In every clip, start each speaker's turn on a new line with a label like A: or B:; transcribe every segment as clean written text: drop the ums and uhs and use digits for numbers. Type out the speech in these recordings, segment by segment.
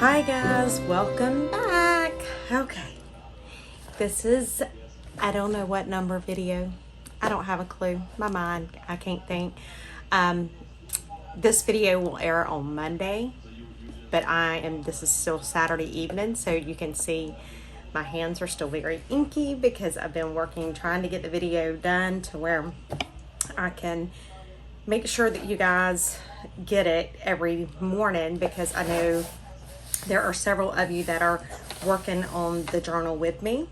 A: Hi guys, welcome back. Okay, this is, I don't know what number video. I don't have a clue. My mind, I can't think. This video will air on Monday, but this is still Saturday evening, so you can see my hands are still very inky because I've been working, trying to get the video done to where I can make sure that you guys get it every morning, because I know there are several of you that are working on the journal with me.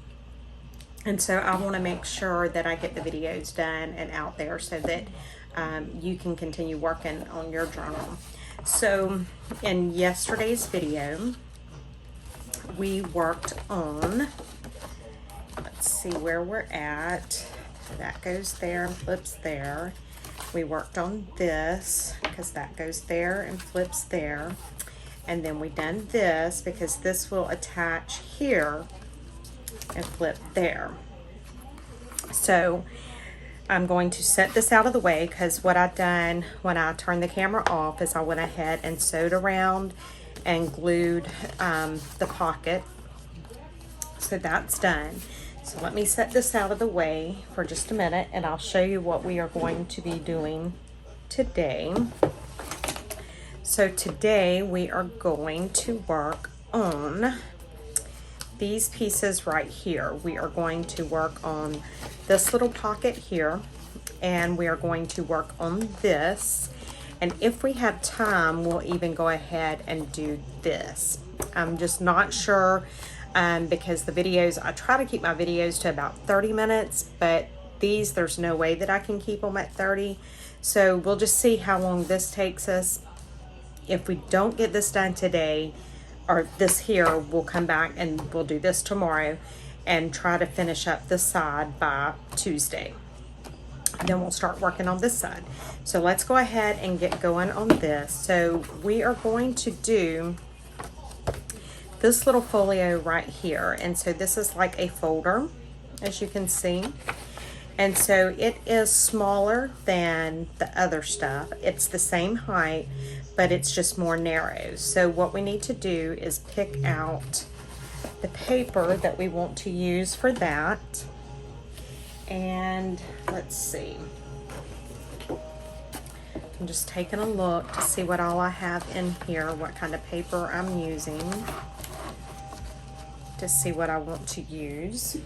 A: And so I want to make sure that I get the videos done and out there so that you can continue working on your journal. So in yesterday's video, we worked on, let's see where we're at. That goes there and flips there. We worked on this because that goes there and flips there. And then we done this because this will attach here and flip there. So I'm going to set this out of the way, because what I've done when I turned the camera off is I went ahead and sewed around and glued the pocket. So that's done. So let me set this out of the way for just a minute, and I'll show you what we are going to be doing today. So today we are going to work on these pieces right here. We are going to work on this little pocket here, and we are going to work on this. And if we have time, we'll even go ahead and do this. I'm just not sure because the videos, I try to keep my videos to about 30 minutes, but these, there's no way that I can keep them at 30. So we'll just see how long this takes us. If we don't get this done today, or this here, we'll come back and we'll do this tomorrow and try to finish up this side by Tuesday. Then we'll start working on this side. So let's go ahead and get going on this. So we are going to do this little folio right here. And so this is like a folder, as you can see. And so it is smaller than the other stuff. It's the same height, but it's just more narrow. So what we need to do is pick out the paper that we want to use for that. And let's see. I'm just taking a look to see what all I have in here, what kind of paper I'm using, to see what I want to use.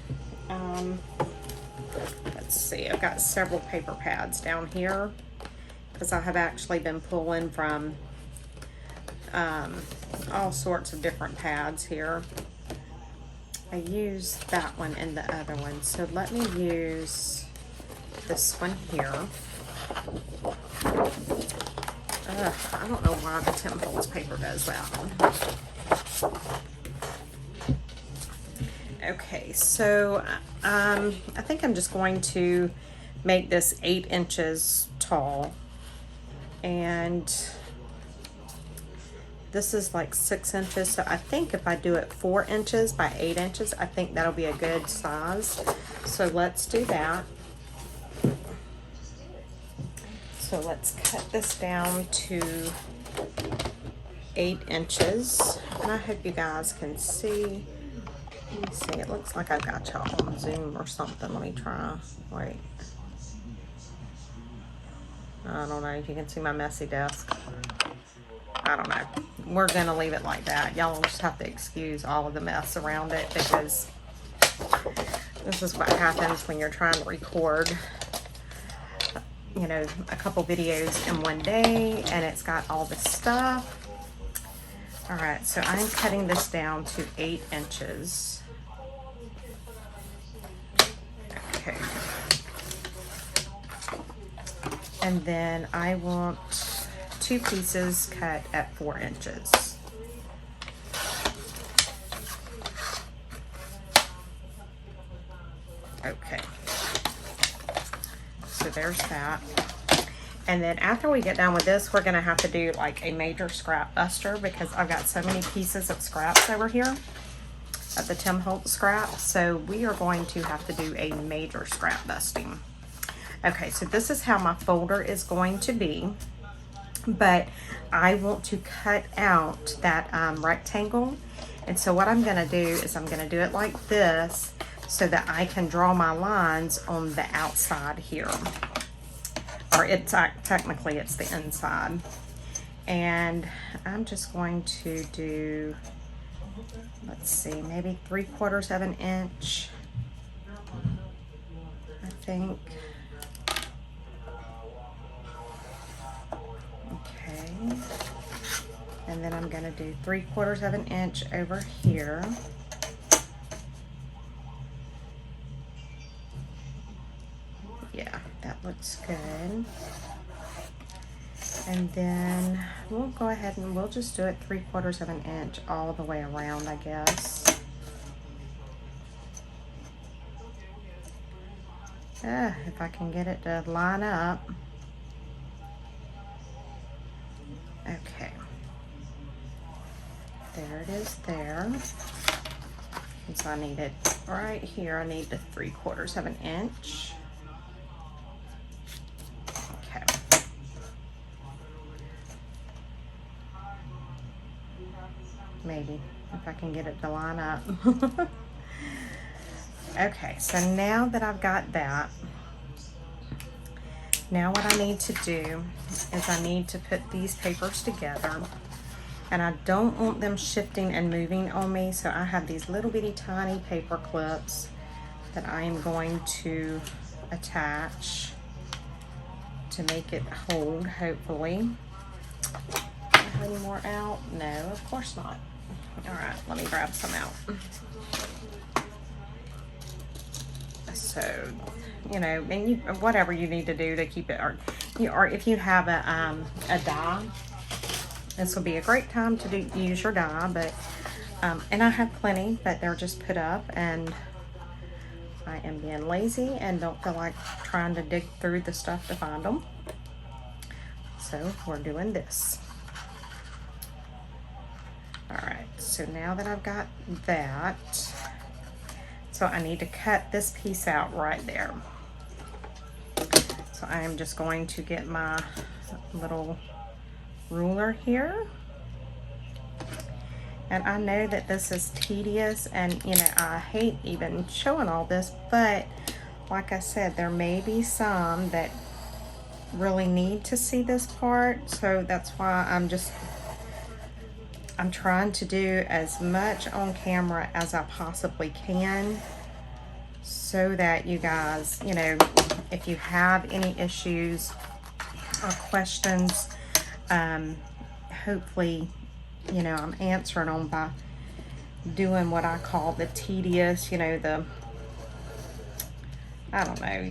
A: Let's see, I've got several paper pads down here because I have actually been pulling from all sorts of different pads here. I used that one and the other one, so let me use this one here. I don't know why the Tim Holtz paper does that one. Okay, so I think I'm just going to make this 8 inches tall, and this is like 6 inches, so I think if I do it 4 inches by 8 inches, I think that'll be a good size. So let's do that. So let's cut this down to 8 inches, and I hope you guys can see. Let me see, it looks like I've got y'all on Zoom or something. Let me try. Wait. I don't know if you can see my messy desk. I don't know. We're going to leave it like that. Y'all just have to excuse all of the mess around it, because this is what happens when you're trying to record, you know, a couple videos in one day, and it's got all this stuff. All right, so I'm cutting this down to 8 inches. Okay. And then I want 2 pieces cut at 4 inches. Okay, so there's that. And then after we get done with this, we're gonna have to do like a major scrap buster because I've got so many pieces of scraps over here at the Tim Holtz scrap. So we are going to have to do a major scrap busting. Okay, so this is how my folder is going to be, but I want to cut out that rectangle. And so what I'm gonna do is I'm gonna do it like this so that I can draw my lines on the outside here. Or it's technically it's the inside. And I'm just going to do, let's see, maybe 3/4 of an inch, I think. Okay. And then I'm gonna do 3/4 of an inch over here. Yeah, that looks good. And then we'll go ahead and we'll just do it 3/4 of an inch all the way around, I guess. If I can get it to line up. Okay. There it is there. And so I need it right here. I need the 3/4 of an inch. Okay. Maybe if I can get it to line up. Okay, so now that I've got that, now what I need to do is I need to put these papers together, and I don't want them shifting and moving on me, so I have these little bitty tiny paper clips that I am going to attach to make it hold, hopefully. Do I have any more out? No, of course not. All right, let me grab some out. So, you know, and you, whatever you need to do to keep it, or if you have a die, this will be a great time to use your die. But and I have plenty, but they're just put up, and I am being lazy and don't feel like trying to dig through the stuff to find them. So we're doing this. All right, so now that I've got that, so I need to cut this piece out right there. So I am just going to get my little ruler here. And I know that this is tedious, and you know, I hate even showing all this, but like I said, there may be some that really need to see this part. So that's why I'm trying to do as much on camera as I possibly can, so that you guys, you know, if you have any issues or questions, hopefully, you know, I'm answering them by doing what I call the tedious, you know, the, I don't know,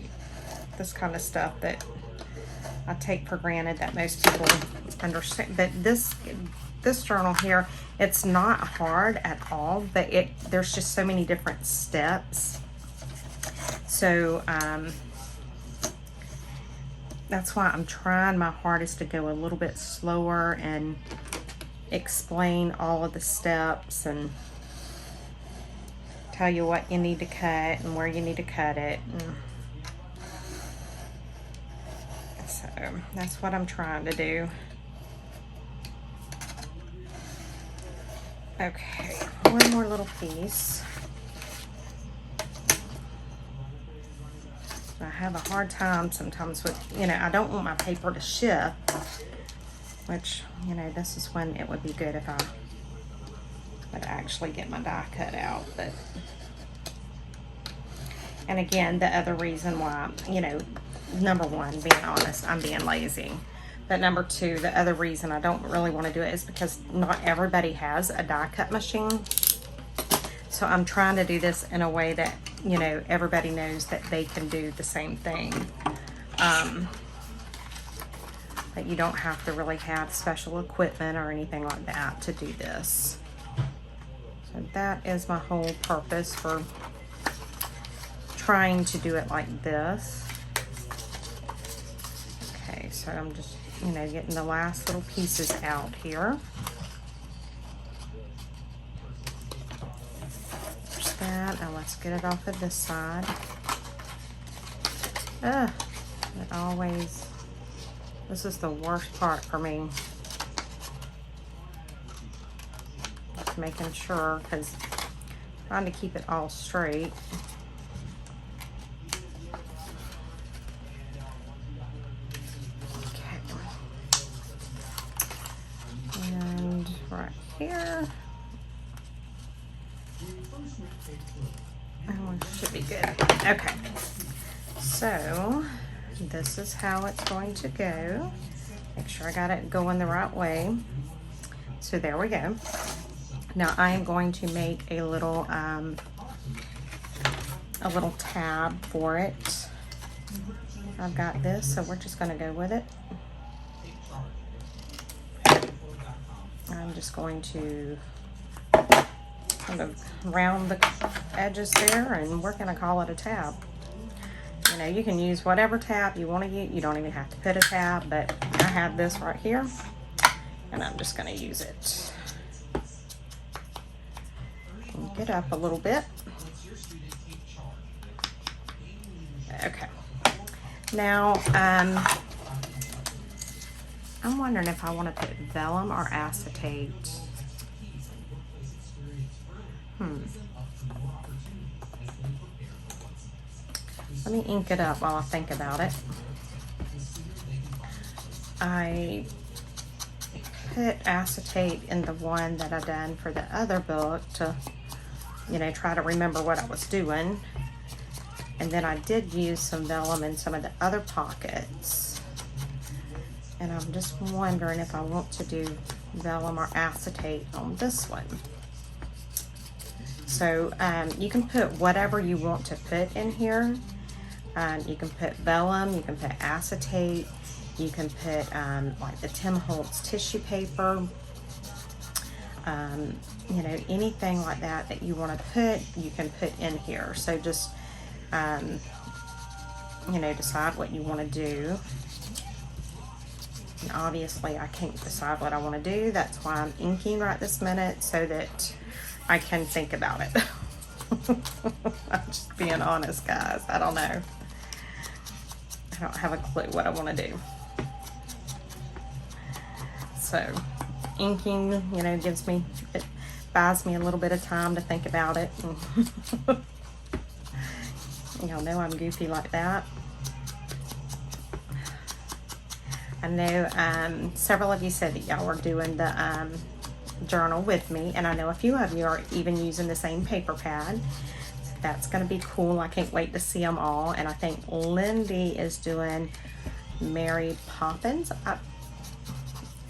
A: this kind of stuff that I take for granted that most people understand. But this journal here, it's not hard at all, but there's just so many different steps. So that's why I'm trying my hardest to go a little bit slower and explain all of the steps and tell you what you need to cut and where you need to cut it. And so that's what I'm trying to do. Okay, one more little piece. I have a hard time sometimes with, you know, I don't want my paper to shift, which, you know, this is when it would be good if I would actually get my die cut out. But, and again, the other reason why, you know, number one, being honest, I'm being lazy. But number two, the other reason I don't really want to do it is because not everybody has a die cut machine. So I'm trying to do this in a way that, you know, everybody knows that they can do the same thing. That you don't have to really have special equipment or anything like that to do this. So that is my whole purpose for trying to do it like this. Okay, so I'm just, you know, getting the last little pieces out here. There's that. Now let's get it off of this side. Ugh, it always, this is the worst part for me. Just making sure, because trying to keep it all straight. Okay. And right here. That one should be good. Okay. So this is how it's going to go. Make sure I got it going the right way. So there we go. Now I am going to make a little tab for it. I've got this, so we're just going to go with it. I'm just going to kind of round the edges there, and we're going to call it a tab. You know, you can use whatever tab you want to use. You don't even have to put a tab, but I have this right here, and I'm just going to use it. Get up a little bit. Okay. Now, I'm wondering if I want to put vellum or acetate. Let me ink it up while I think about it. I put acetate in the one that I done for the other book to, you know, try to remember what I was doing. And then I did use some vellum in some of the other pockets. And I'm just wondering if I want to do vellum or acetate on this one. So you can put whatever you want to put in here. You can put vellum, you can put acetate, you can put like the Tim Holtz tissue paper. You know, anything like that that you want to put, you can put in here. So just, you know, decide what you want to do. And obviously I can't decide what I want to do. That's why I'm inking right this minute, so that I can think about it. I'm just being honest, guys. I don't know. I don't have a clue what I want to do. So inking, you know, gives me, it buys me a little bit of time to think about it. Y'all know I'm goofy like that. I know several of you said that y'all were doing the journal with me, and I know a few of you are even using the same paper pad. So that's going to be cool. I can't wait to see them all. And I think Lindy is doing Mary Poppins.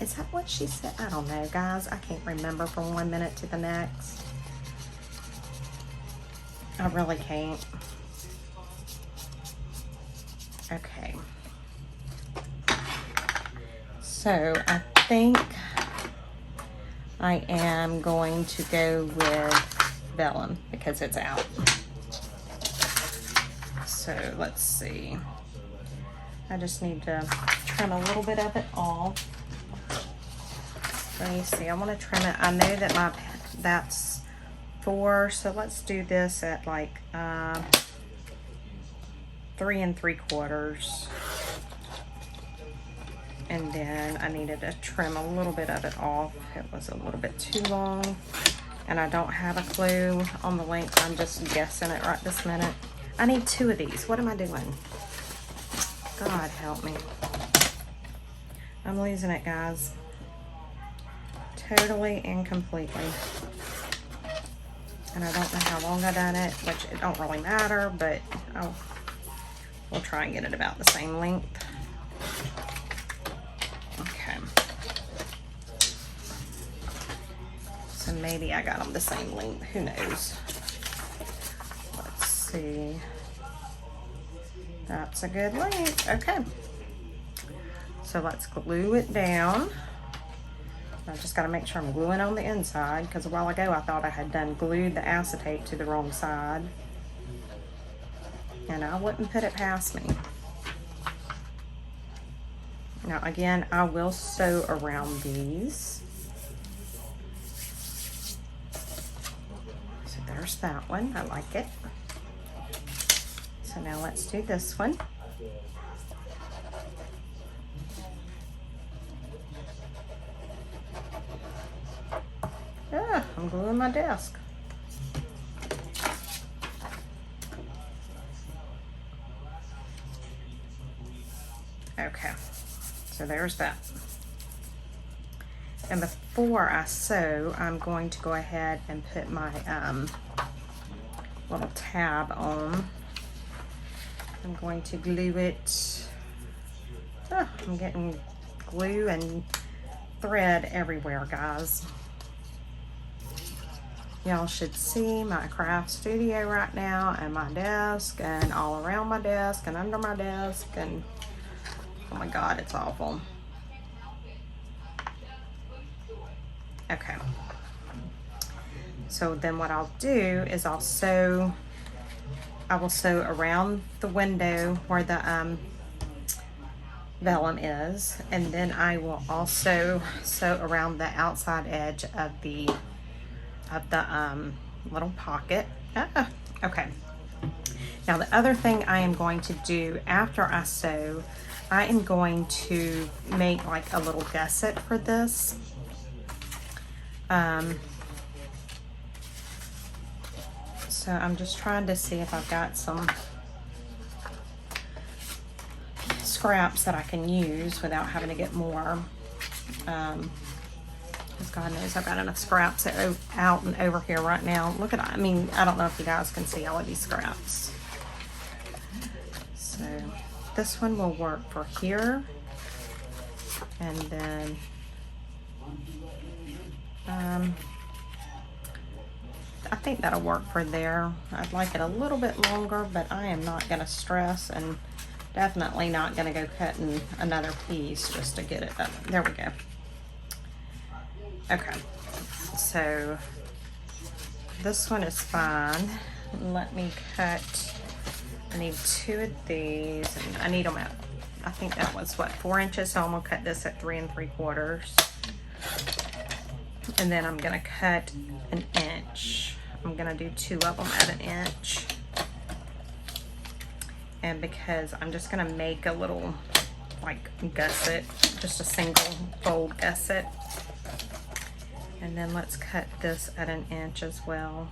A: Is that what she said? I don't know, guys. I can't remember from one minute to the next. I really can't. Okay. So I think I am going to go with vellum because it's out. So let's see. I just need to trim a little bit of it off. Let me see, I want to trim it. I know that that's 4, so let's do this at like 3 3/4. And then I needed to trim a little bit of it off. It was a little bit too long, and I don't have a clue on the length. I'm just guessing it right this minute. I need 2 of these. What am I doing? God help me. I'm losing it, guys. Totally and completely. And I don't know how long I done it, which it don't really matter, but we'll try and get it about the same length. Okay. So maybe I got them the same length. Who knows? Let's see. That's a good length. Okay. So let's glue it down. I just got to make sure I'm gluing on the inside, because a while ago I thought I had glued the acetate to the wrong side. and I wouldn't put it past me. Now again, I will sew around these. So there's that one, I like it. So now let's do this one. Ah, I'm gluing my desk. Okay, so there's that. And before I sew, I'm going to go ahead and put my little tab on. I'm going to glue it. Oh, I'm getting glue and thread everywhere, guys. Y'all should see my craft studio right now, and my desk, and all around my desk, and under my desk, and oh my God, it's awful. Okay. So then what I'll do is I will sew around the window where the vellum is, and then I will also sew around the outside edge of the little pocket. Okay. Now the other thing I am going to do after I sew, I am going to make like a little gusset for this. So I'm just trying to see if I've got some scraps that I can use without having to get more. Because God knows I've got enough scraps out and over here right now. Look at that. I mean, I don't know if you guys can see all of these scraps. So this one will work for here. And then I think that'll work for there. I'd like it a little bit longer, but I am not going to stress, and definitely not going to go cutting another piece just to get it up. There we go. Okay, so this one is fine. Let me cut. I need 2 of these, and I need them at, I think that was what, 4 inches, so I'm gonna cut this at 3 3/4. And then I'm gonna cut an inch. I'm gonna do 2 of them at an inch. And because I'm just gonna make a little like gusset, just a single fold gusset. And then let's cut this at an inch as well,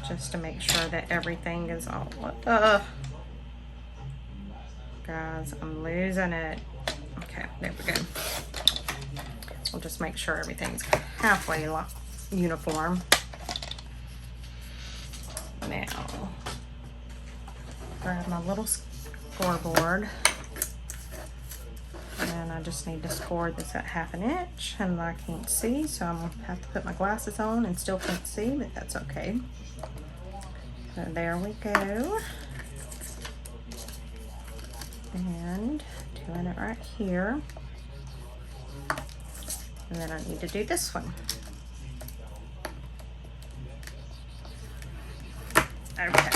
A: just to make sure that everything is all, guys, I'm losing it. Okay, there we go. We'll just make sure everything's halfway uniform. Now, grab my little scoreboard. And I just need to score this at 1/2 inch, and I can't see, so I'm gonna have to put my glasses on and still can't see, but that's okay. So there we go. And doing it right here. And then I need to do this one. Okay.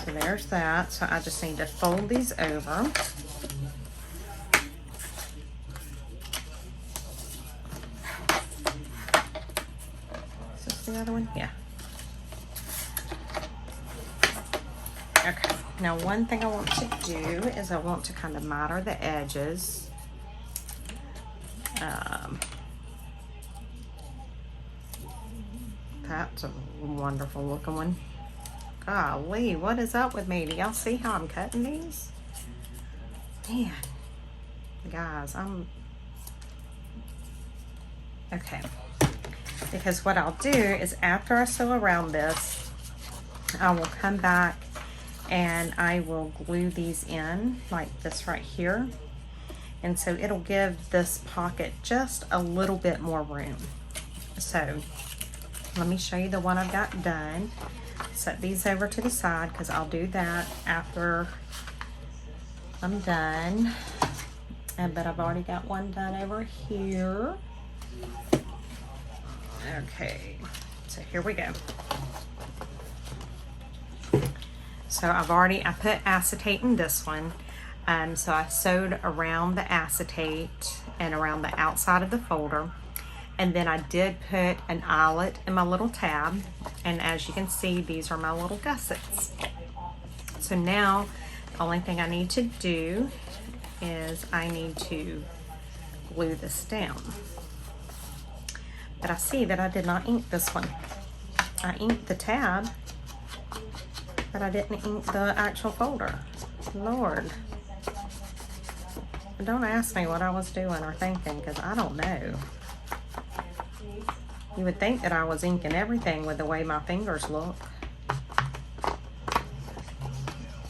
A: So there's that. So I just need to fold these over. Is this the other one? Yeah. Okay. Now one thing I want to do is I want to kind of miter the edges. That's a wonderful looking one. Golly, what is up with me? Do y'all see how I'm cutting these? Man, guys, okay. Because what I'll do is after I sew around this, I will come back and I will glue these in like this right here. And so it'll give this pocket just a little bit more room. So let me show you the one I've got done. Set these over to the side because I'll do that after I'm done. But I've already got one done over here. Okay, so here we go. So I put acetate in this one. So I sewed around the acetate and around the outside of the folder. And then I did put an eyelet in my little tab. And as you can see, these are my little gussets. So now the only thing I need to do is I need to glue this down. But I see that I did not ink this one. I inked the tab, but I didn't ink the actual folder. Lord. Don't ask me what I was doing or thinking, because I don't know. You would think that I was inking everything with the way my fingers look.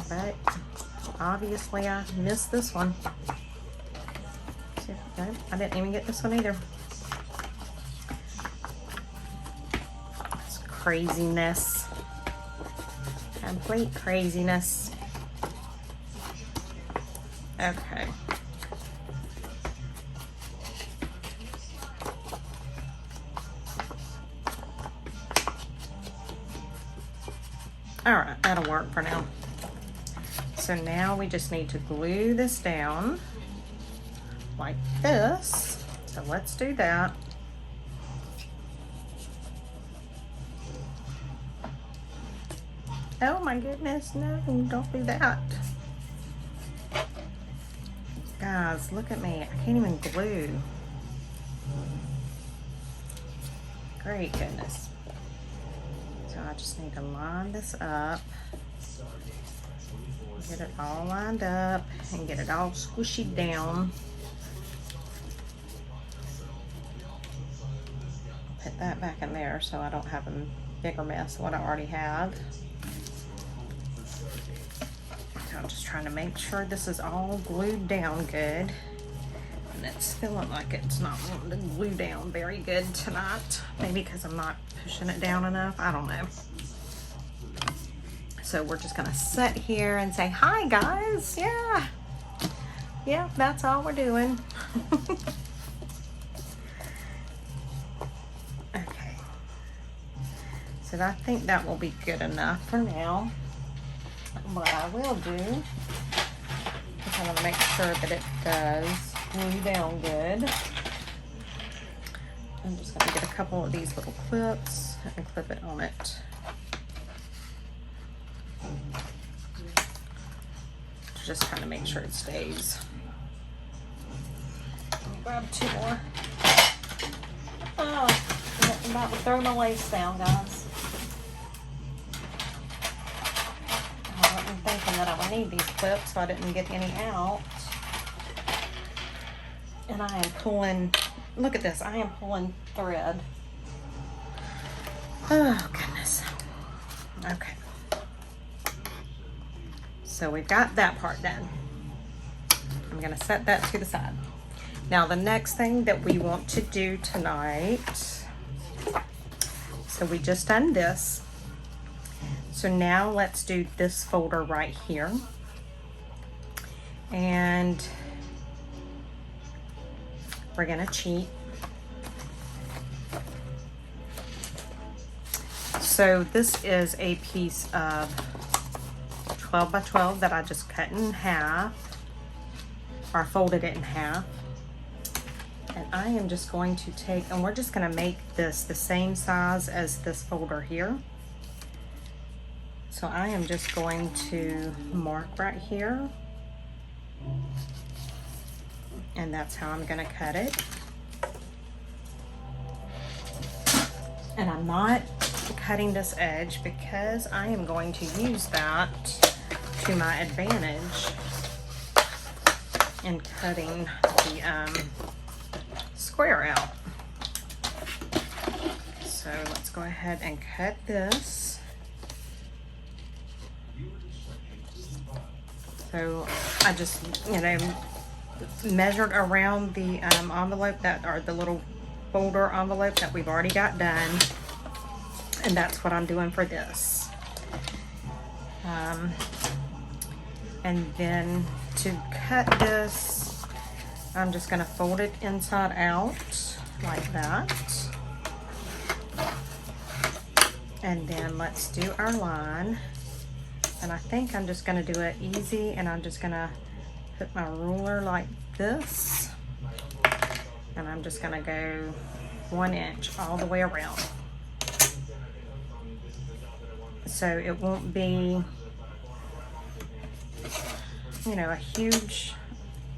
A: But obviously I missed this one. No, I didn't even get this one either. It's craziness. Complete craziness. Okay. All right, that'll work for now. So now we just need to glue this down like this. So let's do that. Oh my goodness, no, don't do that. Guys, look at me, I can't even glue. Great goodness. So I just need to line this up, get it all lined up, and get it all squishy down. Put that back in there so I don't have a bigger mess than what I already have. So I'm just trying to make sure this is all glued down good. And it's feeling like it's not wanting to glue down very good tonight. Maybe because I'm not pushing it down enough. I don't know. So we're just gonna sit here and say, hi guys, yeah. Yeah, that's all we're doing. Okay. So I think that will be good enough for now. What I will do is I'm gonna make sure that it does glue down good. I'm just going to get a couple of these little clips and clip it on it. Just trying to make sure it stays. Grab two more. Oh, I'm about to throw my lace down, guys. I wasn't thinking that I would need these clips, so I didn't get any out. And I am pulling, look at this, I am pulling thread. Oh, goodness. Okay. So we've got that part done. I'm gonna set that to the side. Now the next thing that we want to do tonight, so we just done this. So now let's do this folder right here. And we're gonna cheat. So this is a piece of 12 by 12 that I just cut in half, or folded it in half. And I am just going to take, and we're just gonna make this the same size as this folder here. So I am just going to mark right here. And that's how I'm gonna cut it. And I'm not cutting this edge because I am going to use that to my advantage in cutting the square out. So let's go ahead and cut this. So I just, you know, measured around the envelope that, or the little folder envelope that we've already got done, and that's what I'm doing for this. And then to cut this, I'm just going to fold it inside out like that, and then let's do our line. And I think I'm just gonna do it easy, and I'm just gonna put my ruler like this, and I'm just gonna go 1 inch all the way around. So it won't be, you know, a huge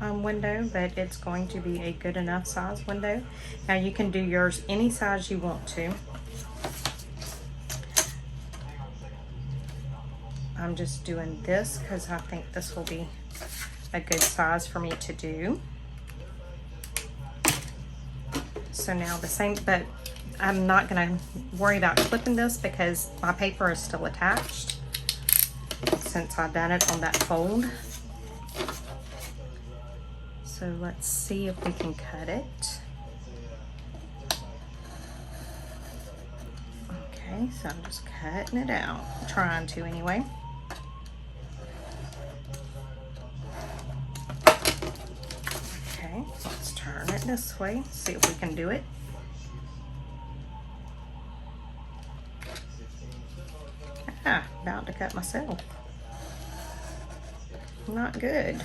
A: window, but it's going to be a good enough size window. Now you can do yours any size you want to. I'm just doing this because I think this will be a good size for me to do. So now the same, but I'm not gonna worry about clipping this because my paper is still attached since I've done it on that fold. So let's see if we can cut it. Okay, so I'm just cutting it out, trying to anyway. Okay, let's turn it this way, see if we can do it. Ah, about to cut myself. Not good.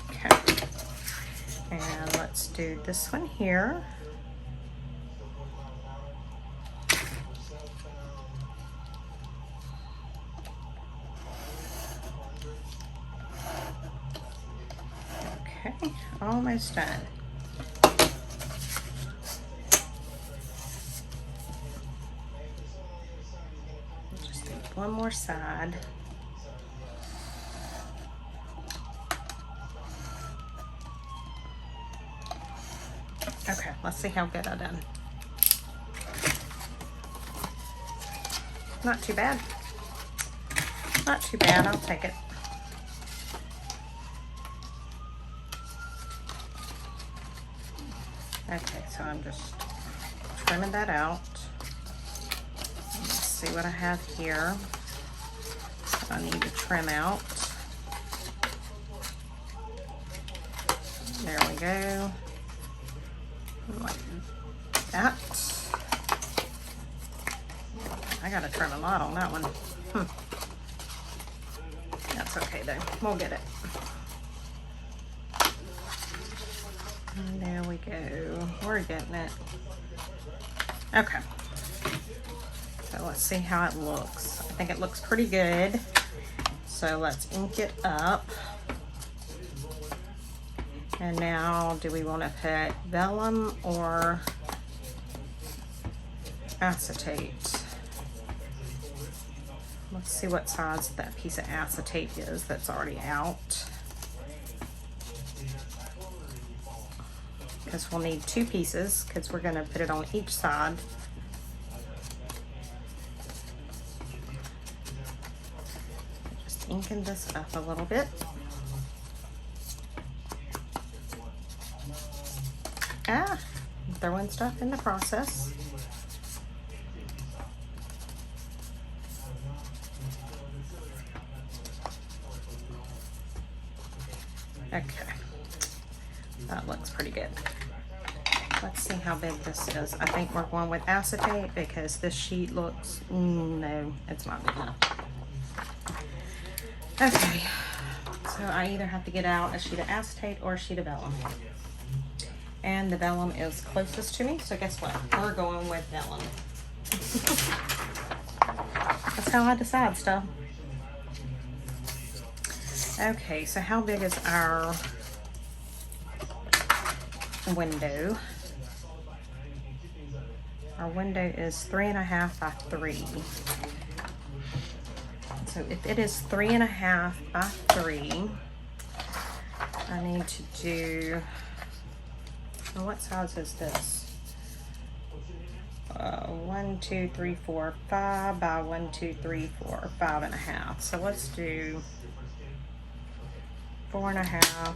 A: Okay, and let's do this one here. Okay, almost done. Just do one more side. Okay, let's see how good I done. Not too bad. Not too bad, I'll take it. Okay, so I'm just trimming that out. Let's see what I have here. I need to trim out. There we go. Like that. I gotta trim a lot on that one. That's okay though, we'll get it. And there we go, we're getting it. Okay, so let's see how it looks. I think it looks pretty good. So let's ink it up. And now, do we want to put vellum or acetate? Let's see what size that piece of acetate is that's already out. Because we'll need 2 pieces because we're going to put it on each side. Just inking this up a little bit. Ah, throwing stuff in the process. Okay, that looks pretty good. Let's see how big this is. I think we're going with acetate because this sheet looks, no, it's not big enough. Okay, so I either have to get out a sheet of acetate or a sheet of vellum. And the vellum is closest to me, so guess what? We're going with vellum. That's how I decide stuff. Okay, so how big is our window? Our window is 3.5 by 3. So if it is 3.5 by 3, I need to do, well, what size is this? 1, 2, 3, 4, 5 by 1, 2, 3, 4, 5.5. So let's do 4.5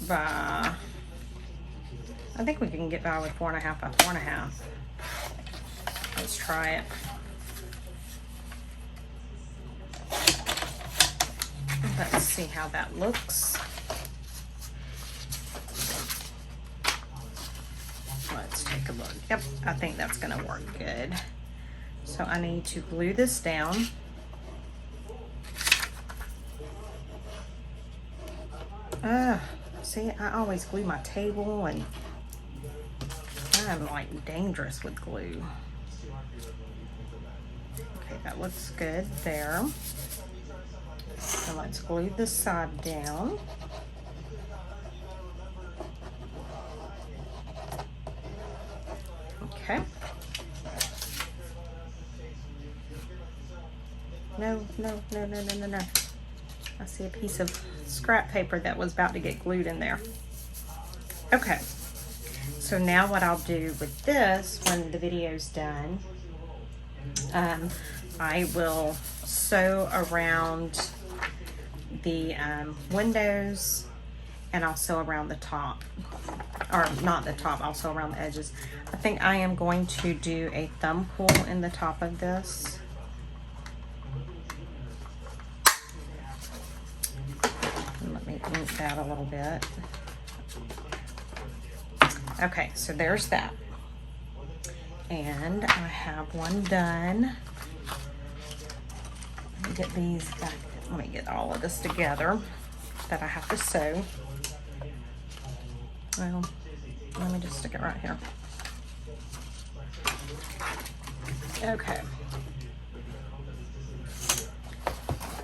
A: by, I think we can get by with 4.5 by 4.5. Let's try it. Let's see how that looks. Let's take a look. Yep, I think that's gonna work good. So I need to glue this down. See, I always glue my table, and I'm like dangerous with glue. Okay, that looks good there. So let's glue this side down. Okay. No. I see a piece of scrap paper that was about to get glued in there. Okay. So now what I'll do with this when the video's done, I will sew around the windows, and I'll sew around the top, or not the top, I'll sew around the edges. I think I am going to do a thumb pull in the top of this. Let me ink that a little bit. Okay, so there's that. And I have one done. Let me get these back. Let me get all of this together that I have to sew. Well, let me just stick it right here. Okay.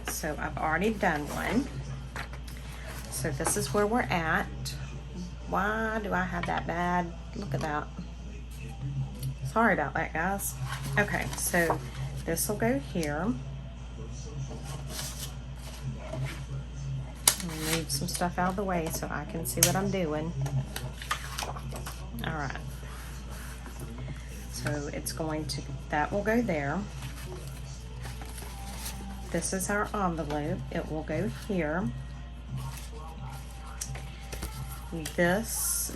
A: So I've already done one. So this is where we're at. Why do I have that bad? Look at that. Sorry about that, guys. Okay, so this will go here. Move some stuff out of the way so I can see what I'm doing. All right. So it's going to, that will go there. This is our envelope. It will go here. This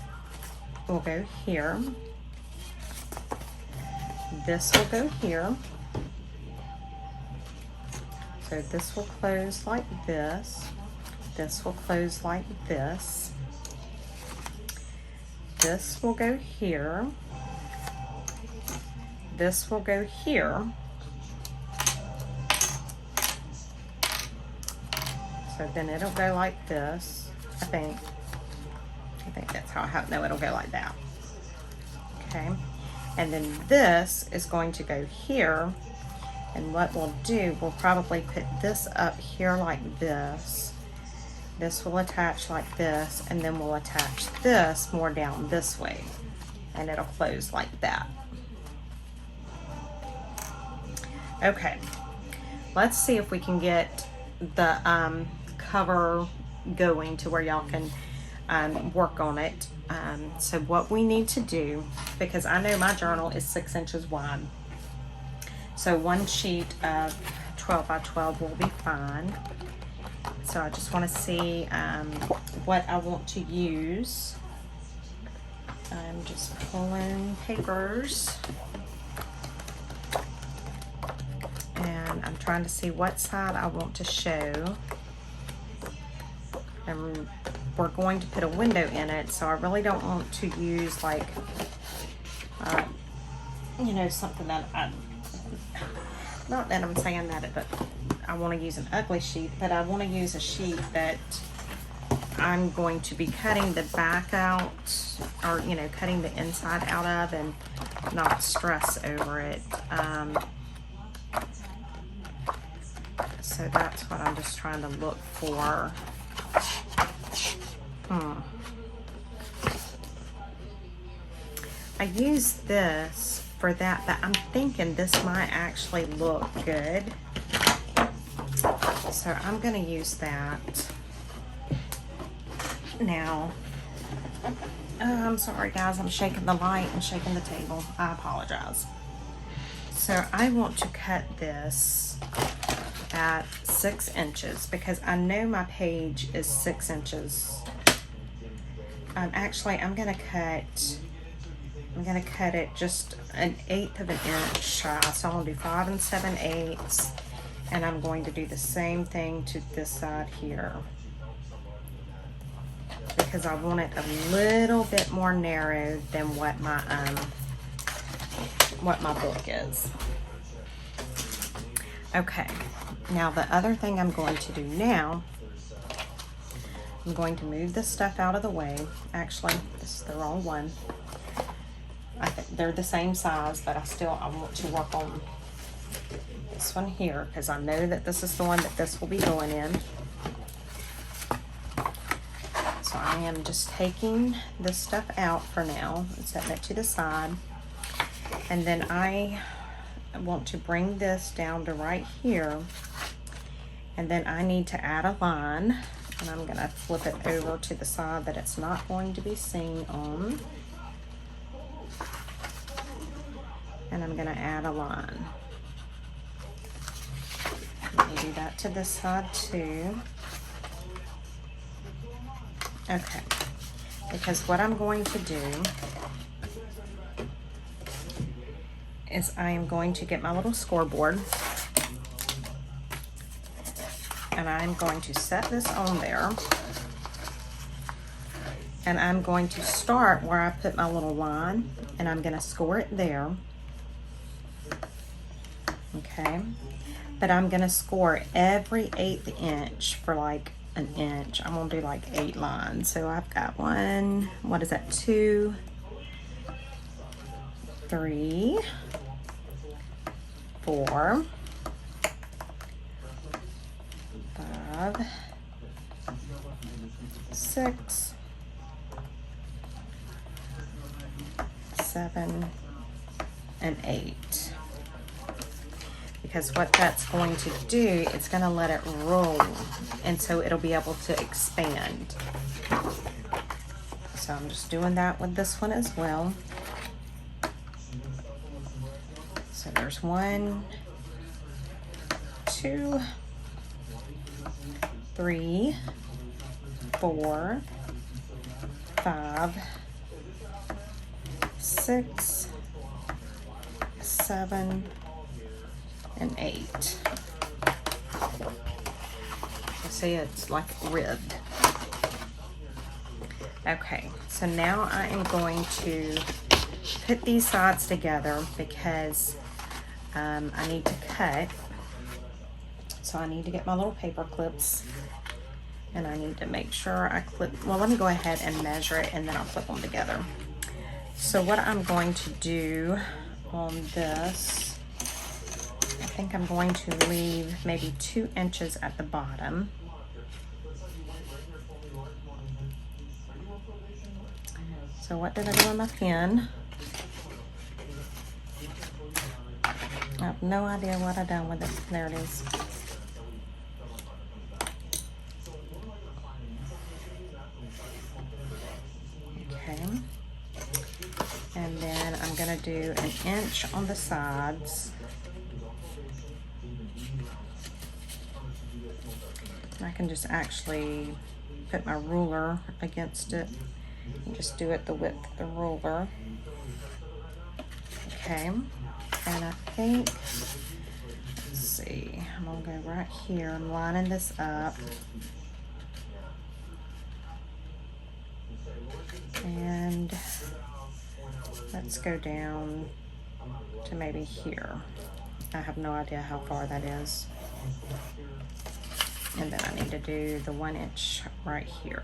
A: will go here. This will go here. So this will close like this. This will close like this. This will go here. This will go here. So then it'll go like this, I think that's how I have, no, it'll go like that. Okay, and then this is going to go here, and what we'll do, we'll probably put this up here like this. This will attach like this, and then we'll attach this more down this way, and it'll close like that. Okay, let's see if we can get the cover going to where y'all can work on it. So what we need to do, because I know my journal is 6 inches wide, so one sheet of 12 by 12 will be fine. So I just want to see what I want to use. I'm just pulling papers, and I'm trying to see what side I want to show. And we're going to put a window in it, so I really don't want to use like, you know, something that not that I'm saying that, but I want to use an ugly sheet, but I want to use a sheet that I'm going to be cutting the back out, or, you know, cutting the inside out of, and not stress over it. So that's what I'm just trying to look for. I use this for that, but I'm thinking this might actually look good. So I'm going to use that. Now, I'm sorry guys, I'm shaking the light and shaking the table. I apologize. So I want to cut this at 6 inches because I know my page is 6 inches. Actually, I'm gonna cut it just 1/8 of an inch shy. So I'm gonna do 5 7/8, and I'm going to do the same thing to this side here because I want it a little bit more narrow than what my what my book is. Okay, now the other thing I'm going to do now, I'm going to move this stuff out of the way. Actually, this is the wrong one. I think they're the same size, but I want to work on this one here because I know that this is the one that this will be going in. So I am just taking this stuff out for now and setting it to the side. And then I want to bring this down to right here. And then I need to add a line. And I'm going to flip it over to the side that it's not going to be seen on. And I'm going to add a line. Let me do that to this side too. Okay, because what I'm going to do is I am going to get my little scoreboard and I'm going to set this on there, and I'm going to start where I put my little line and I'm going to score it there. Okay, but I'm going to score every 1/8 inch for like an inch. I'm gonna do like 8 lines. So I've got 1, what is that, 2, 3, 4, 5, 6, 7, and 8. Because what that's going to do, it's going to let it roll, and so it'll be able to expand. So I'm just doing that with this one as well. So there's 1, 2, 3, 4, 5, 6, 7, and 8. You see, it's like ribbed. Okay, so now I am going to put these sides together because I need to cut. So I need to get my little paper clips, and I need to make sure I clip. Well, let me go ahead and measure it, and then I'll clip them together. So what I'm going to do on this, I think I'm going to leave maybe 2 inches at the bottom. So what did I do with my pen? I have no idea what I done with it. There it is. Okay. And then I'm gonna do 1 inch on the sides. I can just actually put my ruler against it and just do it the width of the ruler. Okay, and I think, let's see, I'm gonna go right here. I'm lining this up. And let's go down to maybe here. I have no idea how far that is. And then I need to do the 1 inch right here.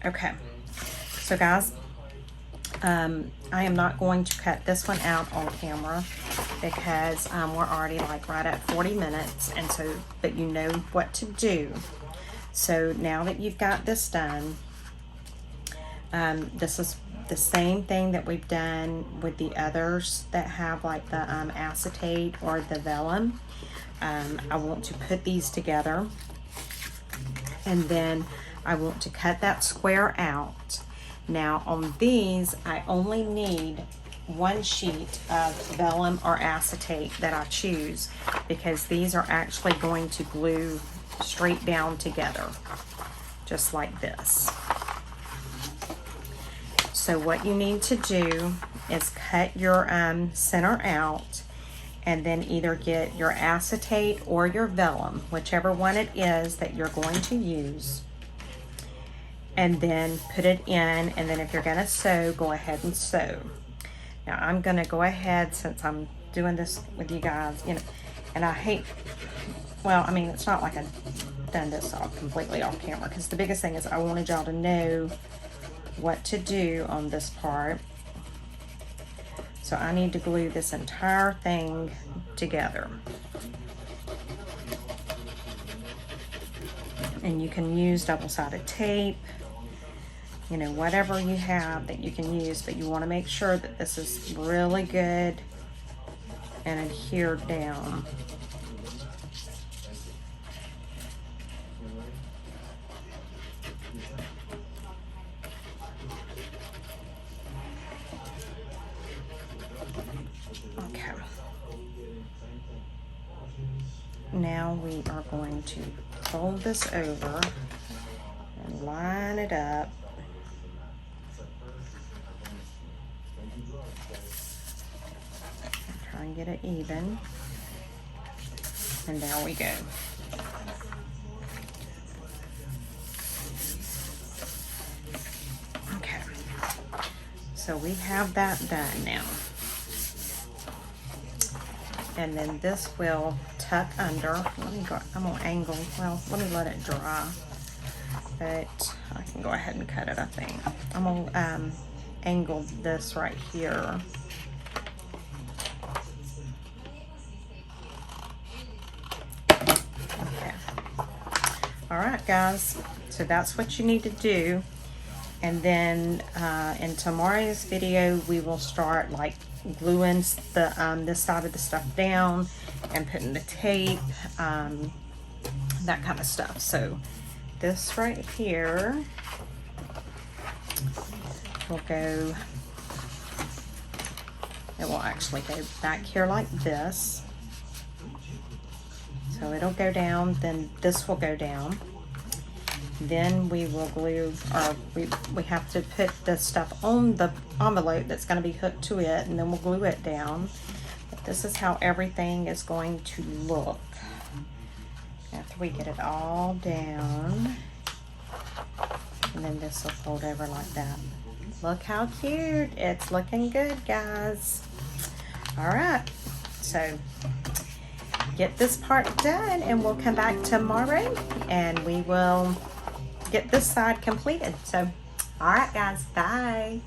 A: Okay, so guys, I am not going to cut this one out on camera because we're already like right at 40 minutes, and so, but you know what to do. So now that you've got this done, this is the same thing that we've done with the others that have like the acetate or the vellum. I want to put these together, and then I want to cut that square out. Now on these, I only need 1 sheet of vellum or acetate that I choose, because these are actually going to glue straight down together, just like this. So what you need to do is cut your center out, and then either get your acetate or your vellum, whichever one it is that you're going to use. and then put it in, and then if you're gonna sew, go ahead and sew. Now I'm gonna go ahead, since I'm doing this with you guys, you know, and I hate, well, I mean, it's not like I've done this all completely off camera, because the biggest thing is I wanted y'all to know what to do on this part. So I need to glue this entire thing together. And you can use double-sided tape, you know, whatever you have that you can use, but you want to make sure that this is really good and adhered down. Okay. Now we are going to fold this over and line it up. Try and get it even. And there we go. Okay. So we have that done now. And then this will tuck under. Let me go, I'm gonna angle, well, let me let it dry. But I can go ahead and cut it, I think. I'm gonna angle this right here. Okay. All right, guys, so that's what you need to do. And then in tomorrow's video, we will start like gluing the this side of the stuff down and putting the tape, that kind of stuff. So this right here will go, it will actually go back here like this. So it'll go down, then this will go down. Then we will glue, or we have to put the stuff on the envelope that's going to be hooked to it, and then we'll glue it down. But this is how everything is going to look after we get it all down. And then this will fold over like that. Look how cute. It's looking good, guys. All right, so get this part done, and we'll come back tomorrow and we will get this side completed. So, all right, guys, bye.